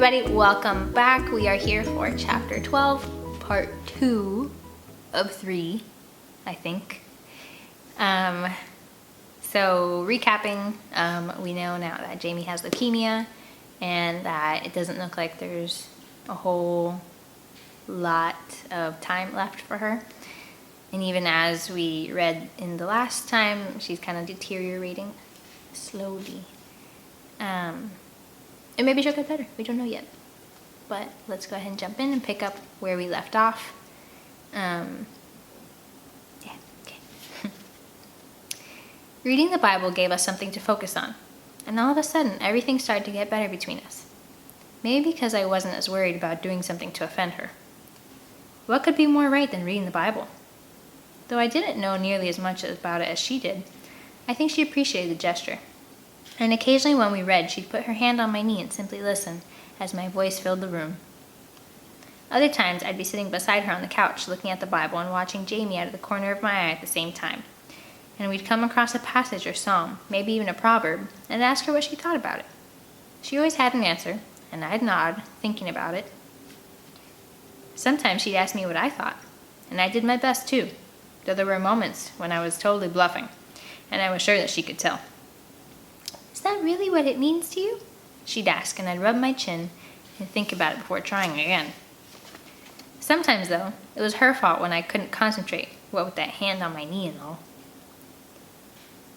everybody, welcome back. We are here for chapter 12, part 2 of 3, I think. So recapping, we know now that Jamie has leukemia and that it doesn't look like there's a whole lot of time left for her. And even as we read in the last time, she's kind of deteriorating slowly. And maybe she'll get better. We don't know yet. But let's go ahead and jump in and pick up where we left off. Reading the Bible gave us something to focus on. And all of a sudden, everything started to get better between us. Maybe because I wasn't as worried about doing something to offend her. What could be more right than reading the Bible? Though I didn't know nearly as much about it as she did, I think she appreciated the gesture. And occasionally when we read, she'd put her hand on my knee and simply listen as my voice filled the room. Other times, I'd be sitting beside her on the couch looking at the Bible and watching Jamie out of the corner of my eye at the same time. And we'd come across a passage or psalm, maybe even a proverb, and ask her what she thought about it. She always had an answer, and I'd nod, thinking about it. Sometimes she'd ask me what I thought, and I did my best too, though there were moments when I was totally bluffing, and I was sure that she could tell. Is that really what it means to you? She'd ask, and I'd rub my chin and think about it before trying again. Sometimes, though, it was her fault when I couldn't concentrate, what with that hand on my knee and all.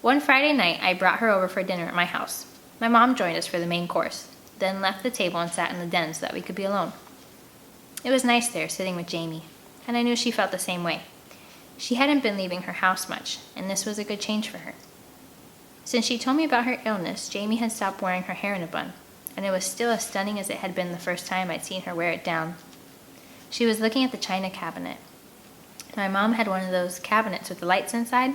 One Friday night, I brought her over for dinner at my house. My mom joined us for the main course, then left the table and sat in the den so that we could be alone. It was nice there, sitting with Jamie, and I knew she felt the same way. She hadn't been leaving her house much, and this was a good change for her. Since she told me about her illness, Jamie had stopped wearing her hair in a bun, and it was still as stunning as it had been the first time I'd seen her wear it down. She was looking at the china cabinet. My mom had one of those cabinets with the lights inside.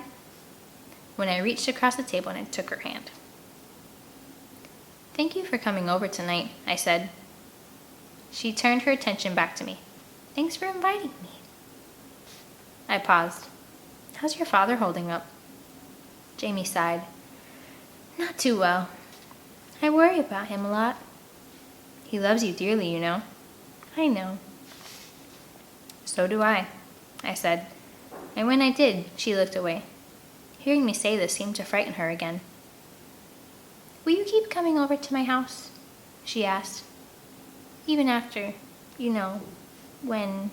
When I reached across the table and I took her hand. "Thank you for coming over tonight," I said. She turned her attention back to me. "Thanks for inviting me." I paused. "How's your father holding up?" Jamie sighed. "Not too well. I worry about him a lot." "He loves you dearly, you know." "I know." "So do I," I said. And when I did, she looked away. Hearing me say this seemed to frighten her again. "Will you keep coming over to my house?" she asked. "Even after, when..."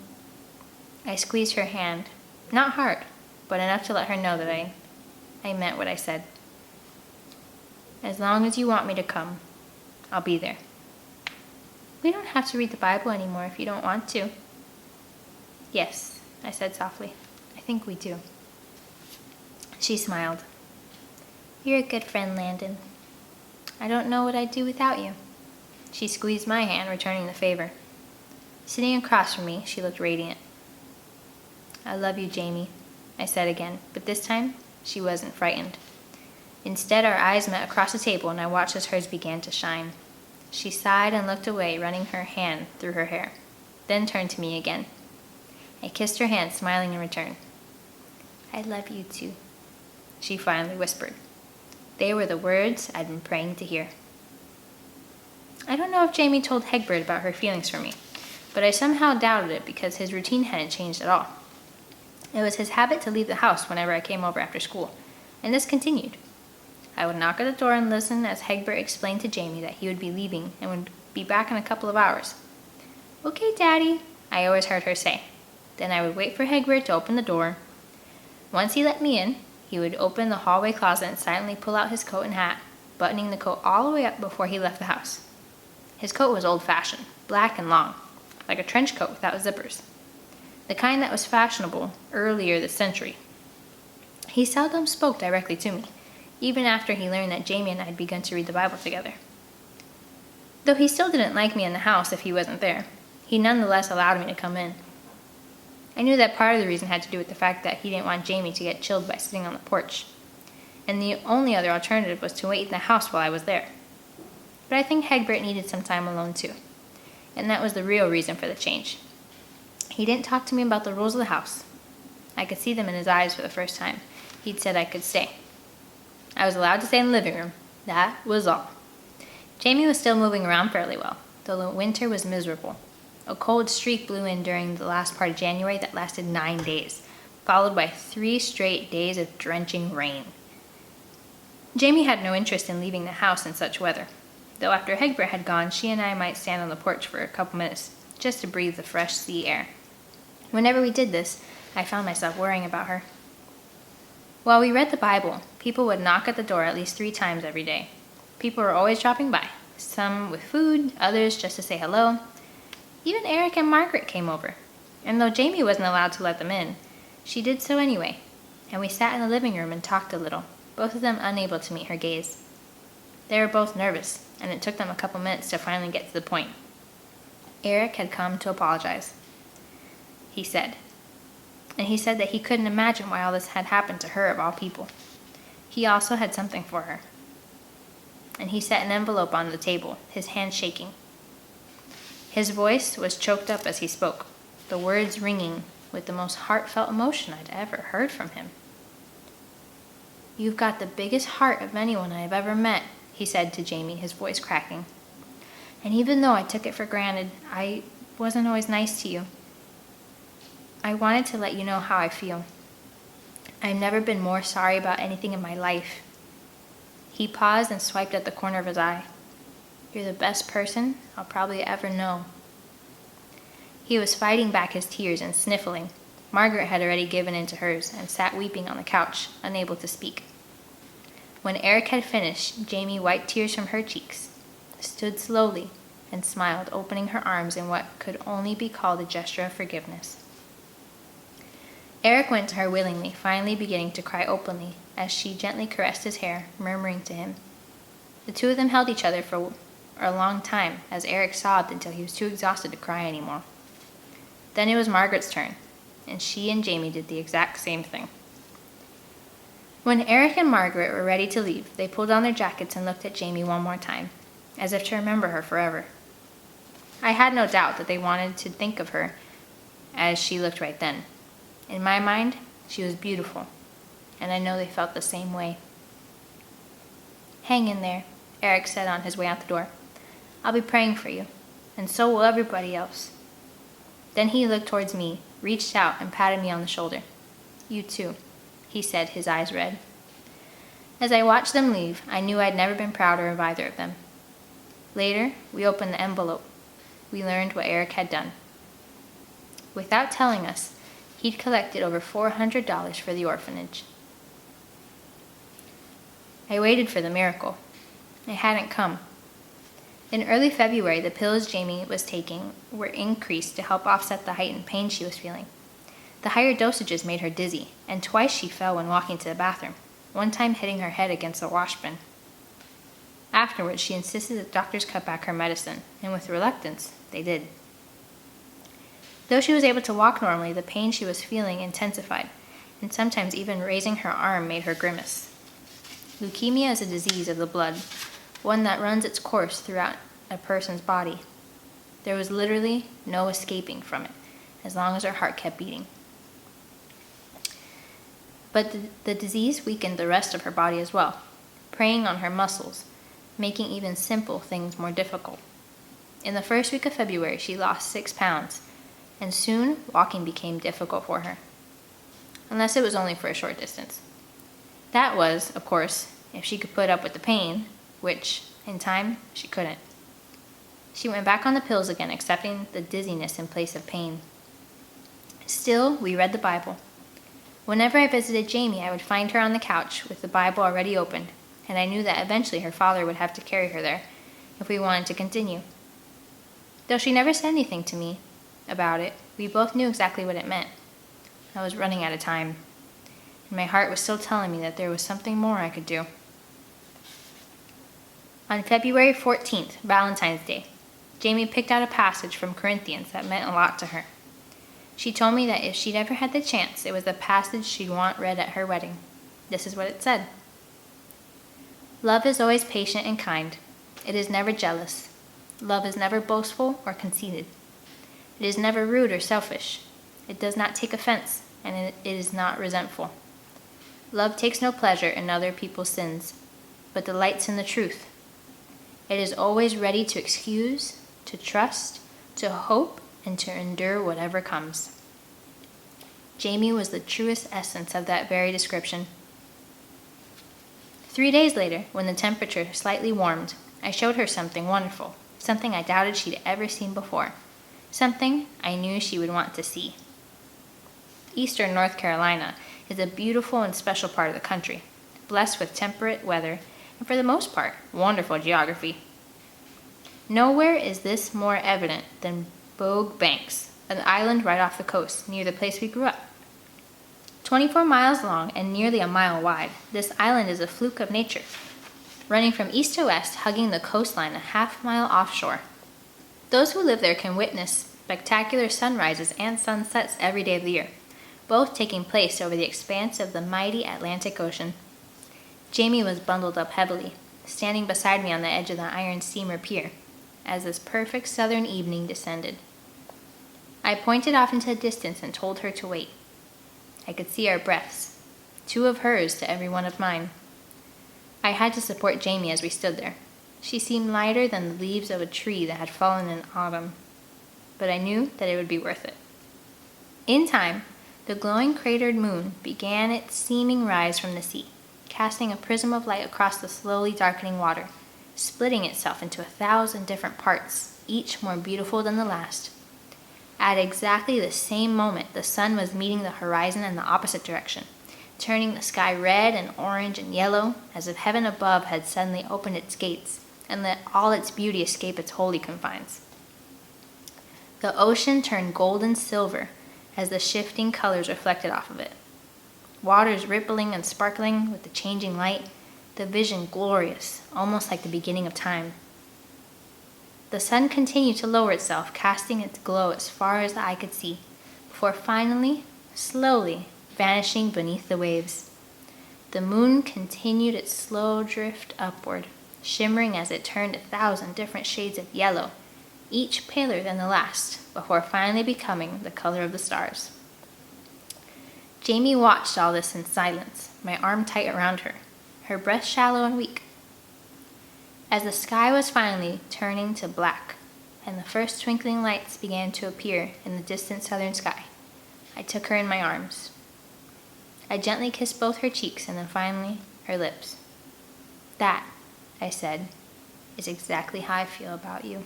I squeezed her hand. Not hard, but enough to let her know that I meant what I said. "As long as you want me to come, I'll be there." "We don't have to read the Bible anymore if you don't want to." "Yes," I said softly. "I think we do." She smiled. "You're a good friend, Landon. I don't know what I'd do without you." She squeezed my hand, returning the favor. Sitting across from me, she looked radiant. "I love you, Jamie," I said again, but this time she wasn't frightened. Instead, our eyes met across the table, and I watched as hers began to shine. She sighed and looked away, running her hand through her hair, then turned to me again. I kissed her hand, smiling in return. "I love you too," she finally whispered. They were the words I'd been praying to hear. I don't know if Jamie told Hegbert about her feelings for me, but I somehow doubted it because his routine hadn't changed at all. It was his habit to leave the house whenever I came over after school, and this continued. I would knock at the door and listen as Hegbert explained to Jamie that he would be leaving and would be back in a couple of hours. "Okay, Daddy," I always heard her say. Then I would wait for Hegbert to open the door. Once he let me in, he would open the hallway closet and silently pull out his coat and hat, buttoning the coat all the way up before he left the house. His coat was old-fashioned, black and long, like a trench coat without zippers, the kind that was fashionable earlier this century. He seldom spoke directly to me, even after he learned that Jamie and I had begun to read the Bible together. Though he still didn't like me in the house if he wasn't there, he nonetheless allowed me to come in. I knew that part of the reason had to do with the fact that he didn't want Jamie to get chilled by sitting on the porch, and the only other alternative was to wait in the house while I was there. But I think Hegbert needed some time alone too, and that was the real reason for the change. He didn't talk to me about the rules of the house. I could see them in his eyes for the first time. He'd said I could stay. I was allowed to stay in the living room. That was all. Jamie was still moving around fairly well, though the winter was miserable. A cold streak blew in during the last part of January that lasted 9 days, followed by 3 straight days of drenching rain. Jamie had no interest in leaving the house in such weather, though after Egbert had gone, she and I might stand on the porch for a couple minutes just to breathe the fresh sea air. Whenever we did this, I found myself worrying about her. While we read the Bible, people would knock at the door at least 3 times every day. People were always dropping by, some with food, others just to say hello. Even Eric and Margaret came over, and though Jamie wasn't allowed to let them in, she did so anyway, and we sat in the living room and talked a little, both of them unable to meet her gaze. They were both nervous, and it took them a couple minutes to finally get to the point. Eric had come to apologize, he said. And he said that he couldn't imagine why all this had happened to her of all people. He also had something for her. And he set an envelope on the table, his hand shaking. His voice was choked up as he spoke, the words ringing with the most heartfelt emotion I'd ever heard from him. "You've got the biggest heart of anyone I have ever met," he said to Jamie, his voice cracking. "And even though I took it for granted, I wasn't always nice to you. I wanted to let you know how I feel. I've never been more sorry about anything in my life." He paused and swiped at the corner of his eye. "You're the best person I'll probably ever know." He was fighting back his tears and sniffling. Margaret had already given in to hers and sat weeping on the couch, unable to speak. When Eric had finished, Jamie wiped tears from her cheeks, stood slowly, and smiled, opening her arms in what could only be called a gesture of forgiveness. Eric went to her willingly, finally beginning to cry openly as she gently caressed his hair, murmuring to him. The two of them held each other for a long time as Eric sobbed until he was too exhausted to cry anymore. Then it was Margaret's turn, and she and Jamie did the exact same thing. When Eric and Margaret were ready to leave, they pulled on their jackets and looked at Jamie one more time, as if to remember her forever. I had no doubt that they wanted to think of her as she looked right then. In my mind, she was beautiful, and I know they felt the same way. "Hang in there," Eric said on his way out the door. "I'll be praying for you, and so will everybody else." Then he looked towards me, reached out, and patted me on the shoulder. "You too," he said, his eyes red. As I watched them leave, I knew I'd never been prouder of either of them. Later, we opened the envelope. We learned what Eric had done. Without telling us, he'd collected over $400 for the orphanage. I waited for the miracle. It hadn't come. In early February, the pills Jamie was taking were increased to help offset the heightened pain she was feeling. The higher dosages made her dizzy, and twice she fell when walking to the bathroom, one time hitting her head against the washbin. Afterwards, she insisted that doctors cut back her medicine, and with reluctance, they did. Though she was able to walk normally, the pain she was feeling intensified, and sometimes even raising her arm made her grimace. Leukemia is a disease of the blood, one that runs its course throughout a person's body. There was literally no escaping from it, as long as her heart kept beating. But the disease weakened the rest of her body as well, preying on her muscles, making even simple things more difficult. In the first week of February, she lost 6 pounds, and soon walking became difficult for her, unless it was only for a short distance. That was, of course, if she could put up with the pain, which, in time, she couldn't. She went back on the pills again, accepting the dizziness in place of pain. Still, we read the Bible. Whenever I visited Jamie, I would find her on the couch with the Bible already opened, and I knew that eventually her father would have to carry her there if we wanted to continue. Though she never said anything to me about it, we both knew exactly what it meant. I was running out of time, and my heart was still telling me that there was something more I could do. On February 14th, Valentine's Day, Jamie picked out a passage from Corinthians that meant a lot to her. She told me that if she'd ever had the chance, it was the passage she'd want read at her wedding. This is what it said. "Love is always patient and kind. It is never jealous. Love is never boastful or conceited. It is never rude or selfish. It does not take offense, and it is not resentful. Love takes no pleasure in other people's sins, but delights in the truth. It is always ready to excuse to trust, to hope, and to endure whatever comes. Jamie was the truest essence of that very description. 3 days later, when the temperature slightly warmed, I showed her something wonderful, something I doubted she'd ever seen before, something I knew she would want to see. Eastern North Carolina is a beautiful and special part of the country, blessed with temperate weather and, for the most part, wonderful geography. Nowhere is this more evident than Bogue Banks, an island right off the coast near the place we grew up. 24 miles long and nearly a mile wide, this island is a fluke of nature, running from east to west, hugging the coastline a half-mile offshore. Those who live there can witness spectacular sunrises and sunsets every day of the year, both taking place over the expanse of the mighty Atlantic Ocean. Jamie was bundled up heavily, standing beside me on the edge of the iron steamer pier, as this perfect southern evening descended. I pointed off into the distance and told her to wait. I could see our breaths, 2 of hers to every 1 of mine. I had to support Jamie as we stood there. She seemed lighter than the leaves of a tree that had fallen in autumn, but I knew that it would be worth it. In time, the glowing cratered moon began its seeming rise from the sea, casting a prism of light across the slowly darkening water, splitting itself into 1,000 different parts, each more beautiful than the last. At exactly the same moment, the sun was meeting the horizon in the opposite direction, turning the sky red and orange and yellow, as if heaven above had suddenly opened its gates and let all its beauty escape its holy confines. The ocean turned gold and silver as the shifting colors reflected off of it. Waters rippling and sparkling with the changing light, the vision glorious, almost like the beginning of time. The sun continued to lower itself, casting its glow as far as the eye could see, before finally, slowly, vanishing beneath the waves. The moon continued its slow drift upward, shimmering as it turned 1,000 different shades of yellow, each paler than the last, before finally becoming the color of the stars. Jamie watched all this in silence, my arm tight around her, her breath shallow and weak. As the sky was finally turning to black, and the first twinkling lights began to appear in the distant southern sky, I took her in my arms. I gently kissed both her cheeks and then finally her lips. "That," I said, "is exactly how I feel about you."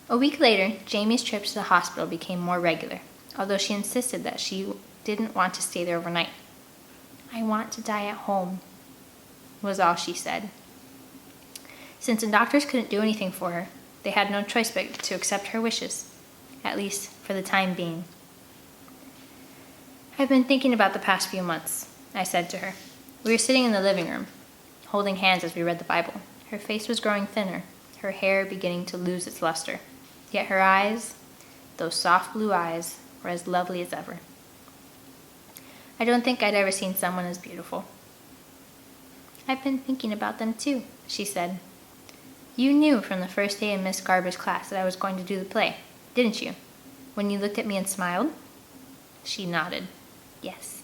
A week later, Jamie's trips to the hospital became more regular, although she insisted that she didn't want to stay there overnight. "I want to die at home," was all she said. Since the doctors couldn't do anything for her, they had no choice but to accept her wishes, at least for the time being. "I've been thinking about the past few months," I said to her. We were sitting in the living room, holding hands as we read the Bible. Her face was growing thinner, her hair beginning to lose its luster. Yet her eyes, those soft blue eyes, were as lovely as ever. I don't think I'd ever seen someone as beautiful. "I've been thinking about them too," she said. "You knew from the first day in Miss Garber's class that I was going to do the play, didn't you? When you looked at me and smiled?" She nodded. "Yes."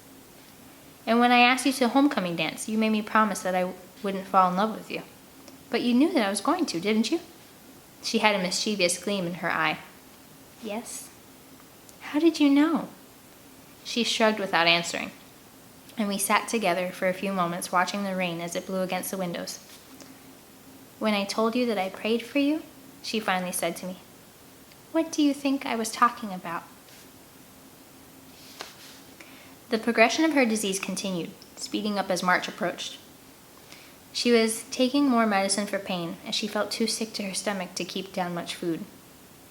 "And when I asked you to homecoming dance, you made me promise that I wouldn't fall in love with you. But you knew that I was going to, didn't you?" She had a mischievous gleam in her eye. "Yes." "How did you know?" She shrugged without answering, and we sat together for a few moments watching the rain as it blew against the windows. "When I told you that I prayed for you," she finally said to me, "what do you think I was talking about?" The progression of her disease continued, speeding up as March approached. She was taking more medicine for pain, as she felt too sick to her stomach to keep down much food.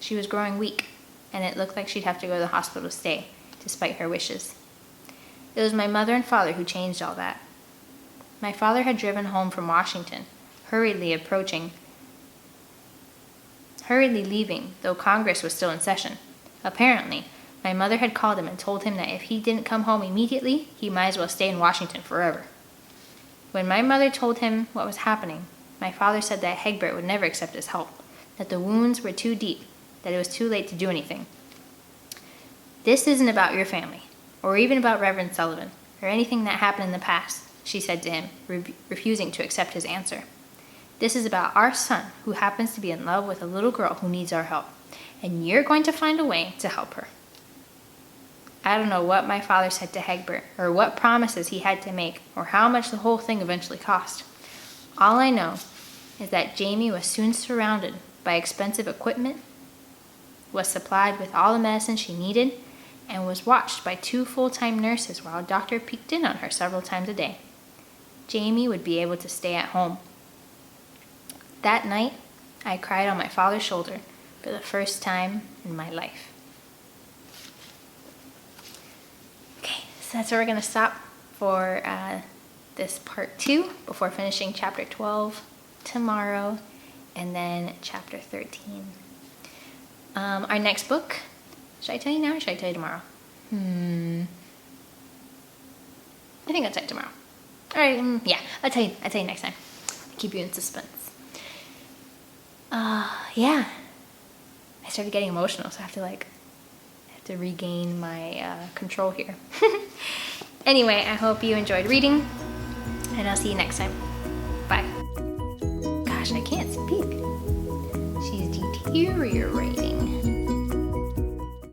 She was growing weak, and it looked like she'd have to go to the hospital to stay, despite her wishes. It was my mother and father who changed all that. My father had driven home from Washington, hurriedly leaving, though Congress was still in session. Apparently, my mother had called him and told him that if he didn't come home immediately, he might as well stay in Washington forever. When my mother told him what was happening, my father said that Hegbert would never accept his help, that the wounds were too deep, that it was too late to do anything. "This isn't about your family, or even about Reverend Sullivan, or anything that happened in the past," she said to him, refusing to accept his answer. This is about our son who happens to be in love with a little girl who needs our help, and you're going to find a way to help her. I don't know what my father said to Egbert, or what promises he had to make, or how much the whole thing eventually cost. All I know is that Jamie was soon surrounded by expensive equipment, was supplied with all the medicine she needed, and was watched by 2 full-time nurses while a doctor peeked in on her several times a day. Jamie would be able to stay at home. That night, I cried on my father's shoulder for the first time in my life. Okay, so that's where we're going to stop for this part 2 before finishing chapter 12 tomorrow and then chapter 13. Our next book, should I tell you now or should I tell you tomorrow? I think I'll tell you tomorrow. All right, yeah, I'll tell you next time. Keep you in suspense. Yeah, I started getting emotional, so I have to regain my control here. Anyway, I hope you enjoyed reading, and I'll see you next time. Bye. Gosh, I can't speak. She's deteriorating.